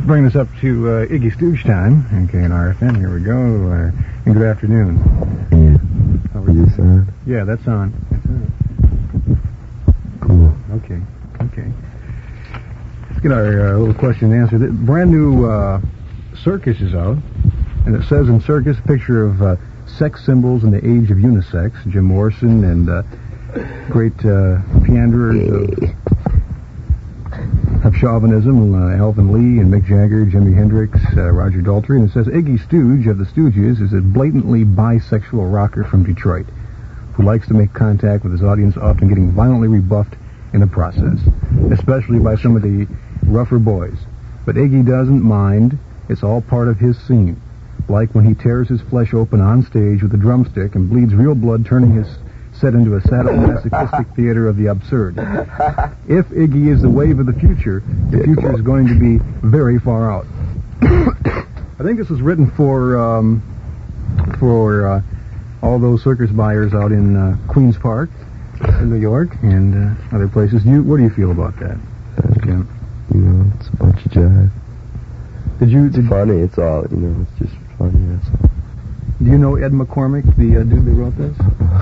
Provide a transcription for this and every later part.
Bring us up to Iggy Stooge time. WKNR FM. Here we go. And good afternoon. Yeah. How are you? Is this on? Yeah, that's on. Cool. Okay. Let's get our little question and answer. The brand new circus is out, and it says in circus, a picture of sex symbols in the age of unisex. Jim Morrison and great panderers of chauvinism, Alvin Lee and Mick Jagger, Jimi Hendrix, Roger Daltrey, and it says Iggy Stooge of the Stooges is a blatantly bisexual rocker from Detroit who likes to make contact with his audience, often getting violently rebuffed in the process, especially by some of the rougher boys. But Iggy doesn't mind. It's all part of his scene, like when he tears his flesh open on stage with a drumstick and bleeds real blood, turning his set into a sadomasochistic theater of the absurd. If Iggy is the wave of the future is going to be very far out. I think this was written for all those circus buyers out in Queens Park in New York and other places. What do you feel about that, Jim? You know, it's a bunch of jive. It's funny, it's all, you know, it's just funny, that's all. Do you know Ed McCormick, the dude that wrote this?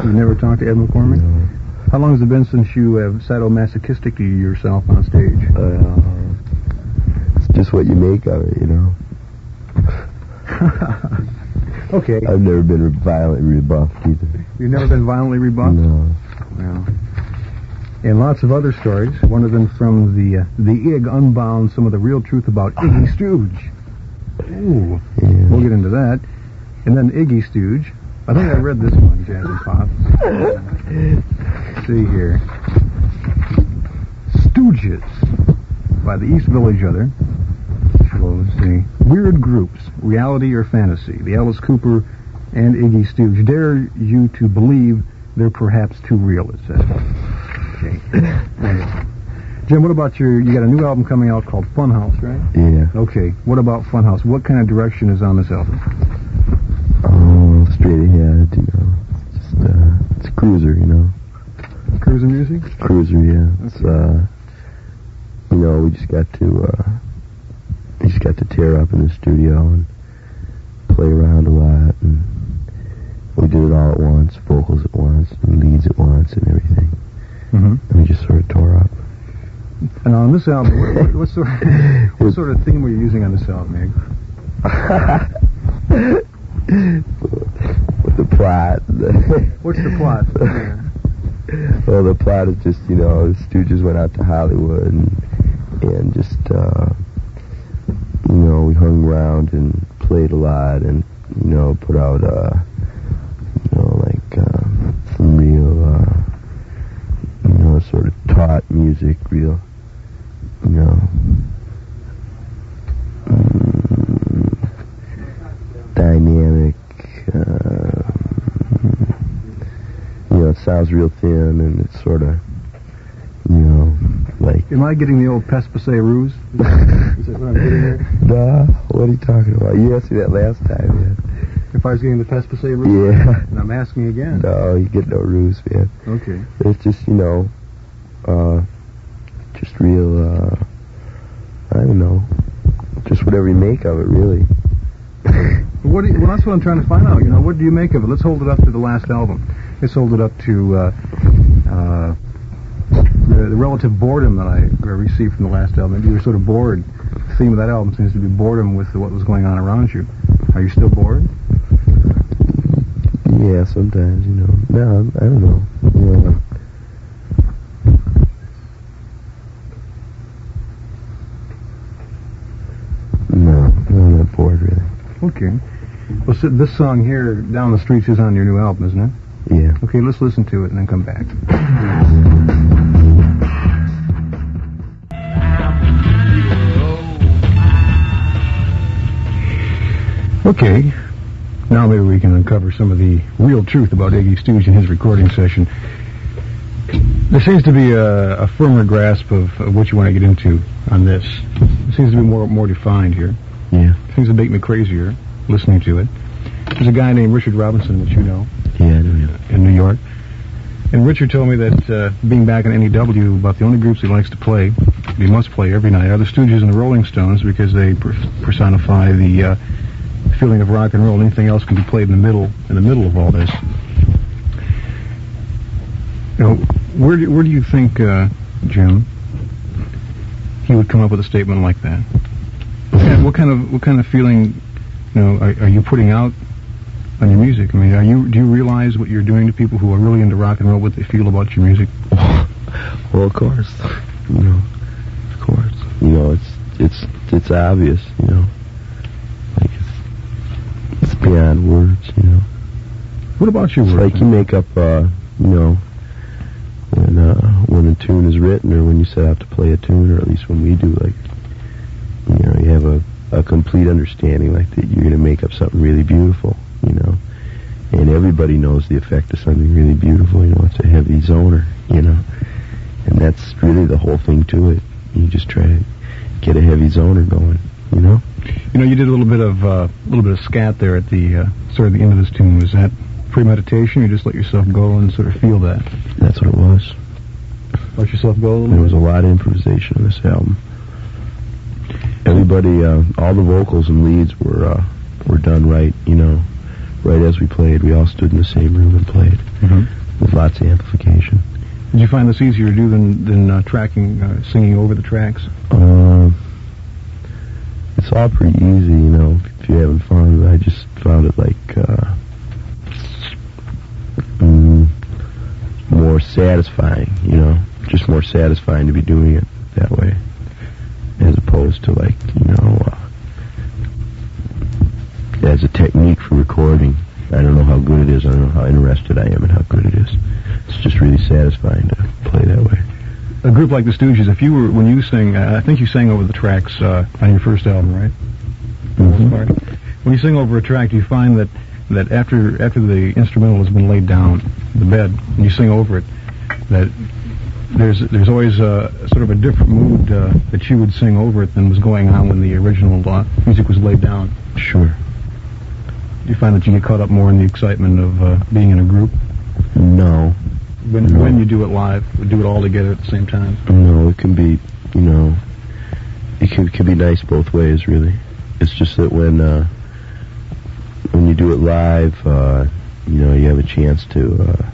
You never talked to Ed McCormick? No. How long has it been since you have sadomasochistic to yourself on stage? It's just what you make of it, you know. Okay. I've never been violently rebuffed either. You've never been violently rebuffed? No. Well, and lots of other stories. One of them from the IG Unbound, some of the real truth about Iggy Stooge. Ooh. Yeah. We'll get into that. And then Iggy Stooge. I think I read this one, Jazz and Pop. Let's see here. Stooges by the East Village Other. Let's see. Weird groups, reality or fantasy. The Alice Cooper and Iggy Stooge dare you to believe they're perhaps too real, it says. Okay. Anyway. Jim, what about you got a new album coming out called Funhouse, right? Yeah. Okay. What about Funhouse? What kind of direction is on this album? Oh, straight ahead, you know. Just, it's cruiser, you know. Cruiser music? Cruiser, yeah. It's, Okay. you know, we just got to tear up in the studio and play around a lot, and we did it all at once, vocals at once, and leads at once, and everything. Mm-hmm. And we just sort of tore up. And on this album, what sort of theme were you using on this album, Meg? With the plot. What's the plot? Yeah. Well, the plot is just, you know, the Stooges went out to Hollywood and just, you know, we hung around and played a lot and, you know, put out, you know, like, some real, you know, sort of taut music, real, you know, dynamic, you know, it sounds real thin and it's sort of, you know, like... Am I getting the old Pespacé ruse? Is that what I'm getting here? Nah, what are you talking about? You asked me that last time, man. If I was getting the Pespacé ruse? Yeah. And I'm asking again. No, you get no ruse, man. Okay. It's just, you know, just real, I don't know, just whatever you make of it, really. Well, that's what I'm trying to find out. You know, what do you make of it? Let's hold it up to the last album. Let's hold it up to the relative boredom that I received from the last album. Maybe you were sort of bored. The theme of that album seems to be boredom with what was going on around you. Are you still bored? Yeah, sometimes, you know. No, I don't know. You know. No, I'm not bored, really. Okay. Well, so this song here, Down the Streets, is on your new album, isn't it? Yeah. Okay, let's listen to it and then come back. Okay. Now maybe we can uncover some of the real truth about Iggy Stooge and his recording session. There seems to be a firmer grasp of what you want to get into on this. It seems to be more defined here. Yeah. Things that make me crazier listening to it. There's a guy named Richard Robinson that you know. Yeah, I know him. In New York. And Richard told me that being back in NEW, about the only groups he likes to play, he must play every night, are the Stooges and the Rolling Stones, because they personify the feeling of rock and roll. Anything else can be played in the middle of all this. You know, where do you think, Jim, he would come up with a statement like that? What kind of feeling, you know, are you putting out on your music? I mean, do you realize what you're doing to people who are really into rock and roll, what they feel about your music? Well, of course, you know, of course, you know, it's obvious, you know, like it's beyond words, you know. What about your words? It's like you make up, you know, when a tune is written, or when you set out to play a tune, or at least when we do, like, you know, you have a complete understanding, like, that you're going to make up something really beautiful, you know. And everybody knows the effect of something really beautiful, you know. It's a heavy zoner, you know. And that's really the whole thing to it. You just try to get a heavy zoner going, you know. You know, you did a little bit of scat there at the sort of the end of this tune. Was that premeditation? You just let yourself go and sort of feel that? That's what it was. Let yourself go a little bit? There was a lot of improvisation on this album. Everybody, all the vocals and leads were done right, you know, right as we played. We all stood in the same room and played, with lots of amplification. Did you find this easier to do than tracking, singing over the tracks? It's all pretty easy, you know, if you're having fun. I just found it like more satisfying, you know, just more satisfying to be doing it that way, as opposed to, like, you know, as a technique for recording. I don't know how good it is. I don't know how interested I am in how good it is. It's just really satisfying to play that way. A group like the Stooges, when you sing, I think you sang over the tracks on your first album, right? When you sing over a track, do you find that after the instrumental has been laid down, the bed, and you sing over it, that there's always sort of a different mood that you would sing over it than was going on when the original music was laid down? Sure. Do you find that you get caught up more in the excitement of being in a group? No. When you do it live, we do it all together at the same time? No, it can be, you know, it can be nice both ways, really. It's just that when you do it live, you know, you have a chance to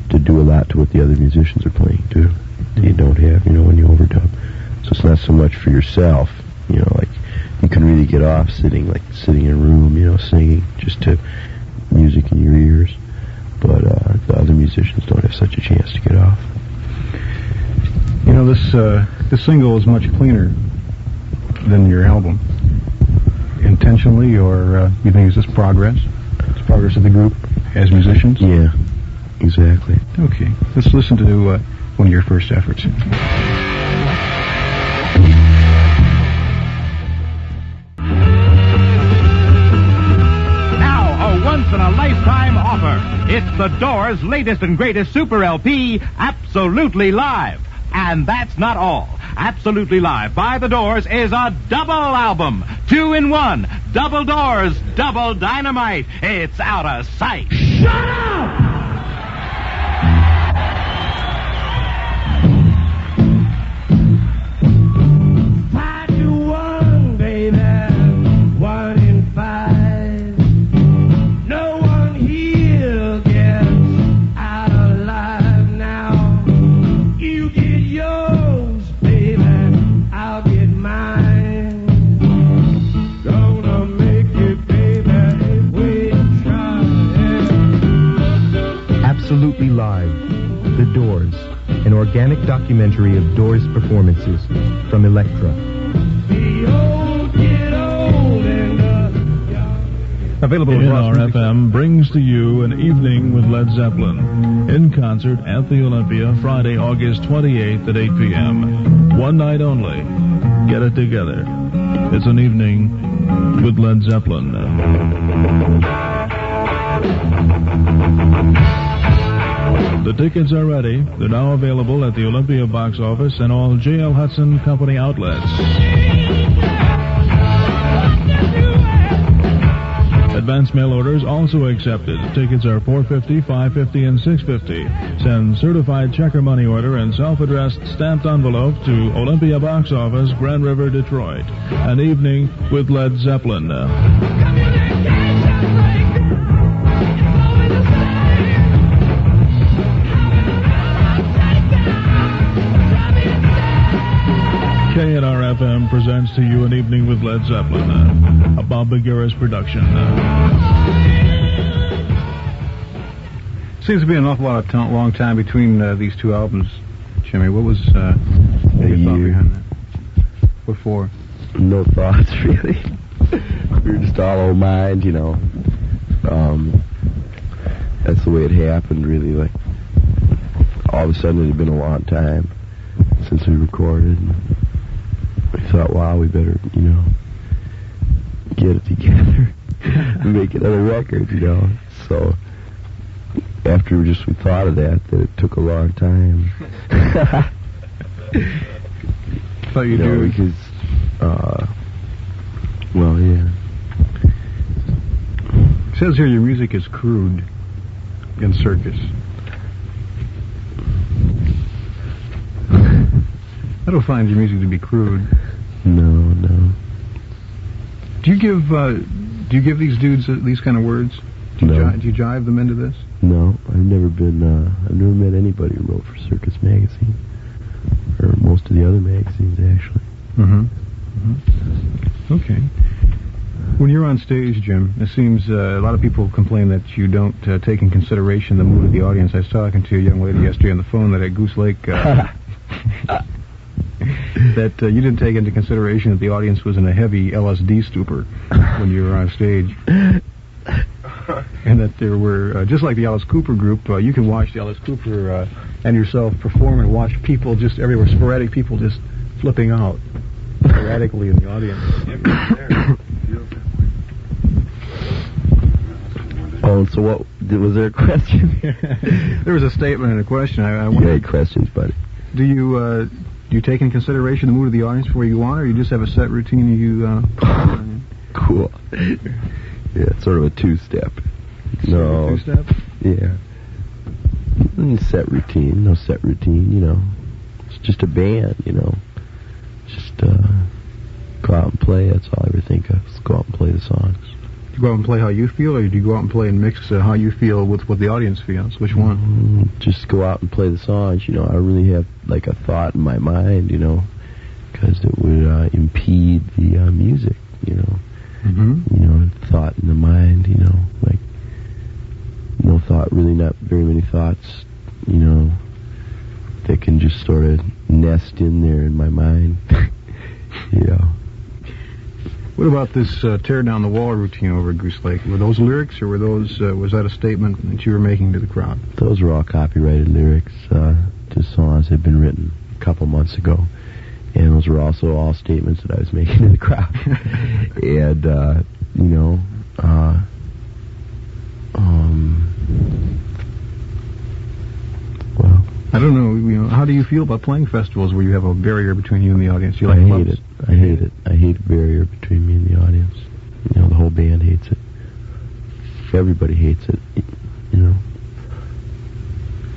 do a lot to what the other musicians are playing, too, that you don't have, you know, when you overdub. So it's not so much for yourself, you know, like, you can really get off sitting in a room, you know, singing just to music in your ears. But the other musicians don't have such a chance to get off. You know, this single is much cleaner than your album. Intentionally, or you think it's just progress? It's progress of the group as musicians? Yeah, exactly. Okay, let's listen to one of your first efforts. Once-in-a-lifetime offer. It's the Doors' latest and greatest Super LP, Absolutely Live. And that's not all. Absolutely Live by the Doors is a double album. 2 in 1. Double Doors, double dynamite. It's out of sight. Shut up! Absolutely Live, The Doors, an organic documentary of Doors performances from Elektra. Available NRFM brings to you An Evening with Led Zeppelin, in concert at the Olympia, Friday, August 28th at 8 p.m. One night only. Get it together. It's An Evening with Led Zeppelin. The tickets are ready. They're now available at the Olympia box office and all J.L. Hudson Company outlets. Advance mail orders also accepted. Tickets are $4.50, $5.50, and $6.50. Send certified checker money order and self-addressed stamped envelope to Olympia Box Office, Grand River, Detroit. An evening with Led Zeppelin. KNR FM presents to you An Evening with Led Zeppelin, a Bob Bagheras production. Seems to be an awful lot of long time between these two albums, Jimmy. What was your thought behind that? What for? No thoughts, really. We were just all old mind, you know. That's the way it happened, really. Like, all of a sudden it had been a long time since we recorded. We thought, wow, we better, you know, get it together and make another record, you know. So after we thought of that it took a long time. Thought you do because, well, yeah. It says here your music is crude in Circus. I don't find your music to be crude. No. Do you give these dudes these kind of words? Do you jive them into this? No, I've never met anybody who wrote for Circus Magazine, or most of the other magazines, actually. Okay. When you're on stage, Jim, it seems a lot of people complain that you don't take in consideration the mood of the audience. I was talking to a young lady yesterday on the phone that at Goose Lake that you didn't take into consideration that the audience was in a heavy LSD stupor when you were on stage. And that there were, just like the Alice Cooper group, you can watch the Alice Cooper and yourself perform and watch people just everywhere, sporadic people just flipping out sporadically in the audience. Oh, so what, was there a question? There was a statement and a question. I You had questions, buddy. Do you take into consideration the mood of the audience before you go on, or you just have a set routine you... Cool. Yeah, it's sort of a two-step. No. Two-step? Yeah. Set routine. No set routine, you know. It's just a band, you know. Just go out and play. That's all I ever think of. Just go out and play the songs. Do you go out and play how you feel, or do you go out and play and mix how you feel with what the audience feels? Which one? Just go out and play the songs, you know. I don't really have, like, a thought in my mind, you know, because it would impede the music, you know. You know, thought in the mind, you know, like, no thought, really not very many thoughts, you know, that can just sort of nest in there in my mind, you know. What about this tear down the wall routine over at Goose Lake? Were those lyrics, or were those was that a statement that you were making to the crowd? Those were all copyrighted lyrics to songs that had been written a couple months ago. And those were also all statements that I was making to the crowd. And, you know, well... I don't know, you know, how do you feel about playing festivals where you have a barrier between you and the audience? You like I hate it. I hate it. I hate the barrier between me and the audience. You know, the whole band hates it. Everybody hates it, you know.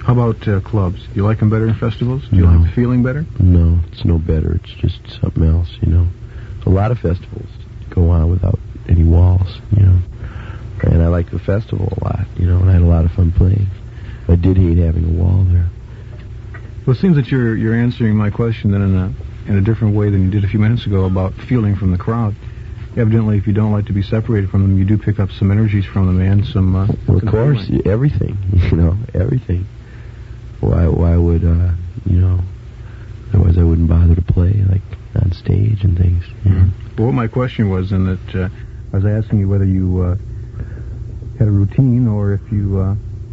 How about clubs? Do you like them better in festivals? Do you like the feeling better? No, it's no better. It's just something else, you know. A lot of festivals go on without any walls, you know. And I like the festival a lot, you know, and I had a lot of fun playing. I did hate having a wall there. Well, it seems that you're answering my question then in a different way than you did a few minutes ago about feeling from the crowd. Evidently, if you don't like to be separated from them, you do pick up some energies from them and some... well, of course, everything, you know, everything. Why would, you know, otherwise I wouldn't bother to play, like, on stage and things. You know? Well, what my question was, in that I was asking you whether you had a routine, or if you,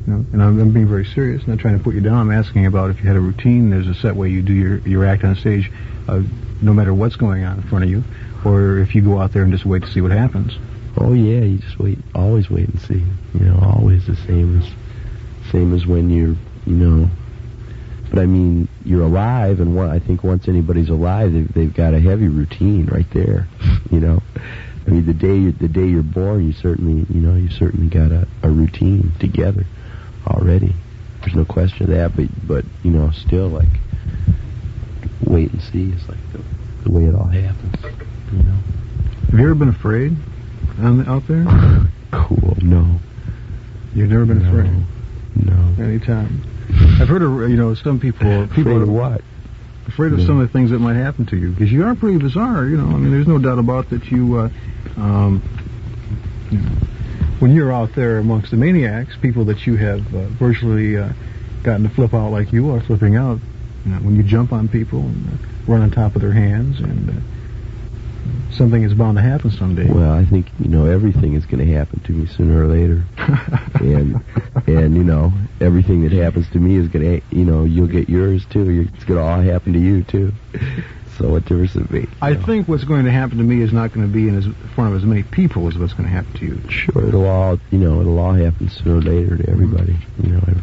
you know, and I'm being very serious, not trying to put you down, I'm asking about if you had a routine, there's a set way you do your act on stage, no matter what's going on in front of you, or if you go out there and just wait to see what happens. Oh, yeah, you just always wait and see, you know, always the same as when you're, you know, but I mean, you're alive, and I think once anybody's alive, they've got a heavy routine right there, you know. I mean, the day you're born, you certainly got a routine together already. There's no question of that, but still, like, wait and see is like the way it all happens. Have you ever been afraid out there? Cool. No. You've never been afraid? No. Anytime. I've heard of, some people... Afraid of what? Afraid of some of the things that might happen to you. Because you are pretty bizarre, I mean, there's no doubt about that you, when you're out there amongst the maniacs, people that you have virtually gotten to flip out like you are flipping out, when you jump on people and run on top of their hands, and something is bound to happen someday. Well, I think, everything is going to happen to me sooner or later. and everything that happens to me is going to, you'll get yours too. It's going to all happen to you too. So what difference does it make? I think what's going to happen to me is not going to be in front of as many people as what's going to happen to you. Sure, it'll all happen sooner or later to everybody. It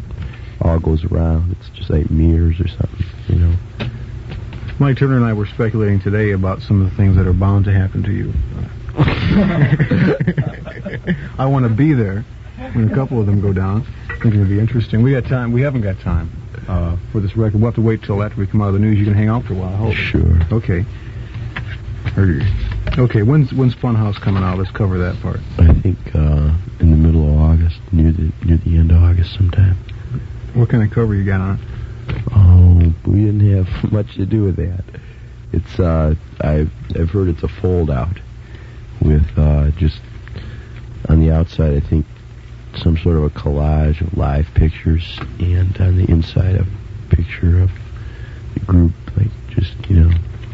all goes around. It's just like mirrors or something, Mike Turner and I were speculating today about some of the things that are bound to happen to you. I want to be there when a couple of them go down. I think it'll be interesting. We got time. We haven't got time for this record. We'll have to wait till after we come out of the news. You can hang out for a while, I hope. Sure. Okay. Okay, when's Funhouse coming out? Let's cover that part. I think in the middle of August, near the end of August sometime. What kind of cover you got on it? Oh, we didn't have much to do with that. It's I've heard it's a fold out with just on the outside, I think, some sort of a collage of live pictures, and on the inside a picture of the group, like just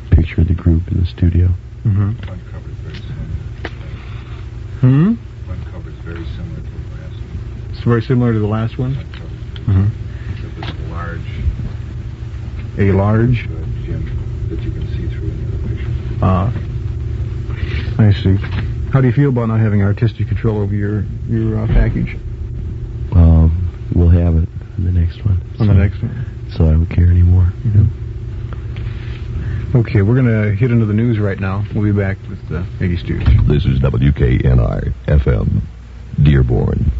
picture of the group in the studio. Mm-hmm. One cover is very similar. One cover is very similar to the last one. It's very similar to the last one. One cover is very except it's A large gym that you can see through in the other picture. I see. How do you feel about not having artistic control over your package? We'll have it on the next one. On the next one. So I don't care anymore. Okay, we're going to hit into the news right now. We'll be back with Iggy Stooge. This is WKNR FM, Dearborn.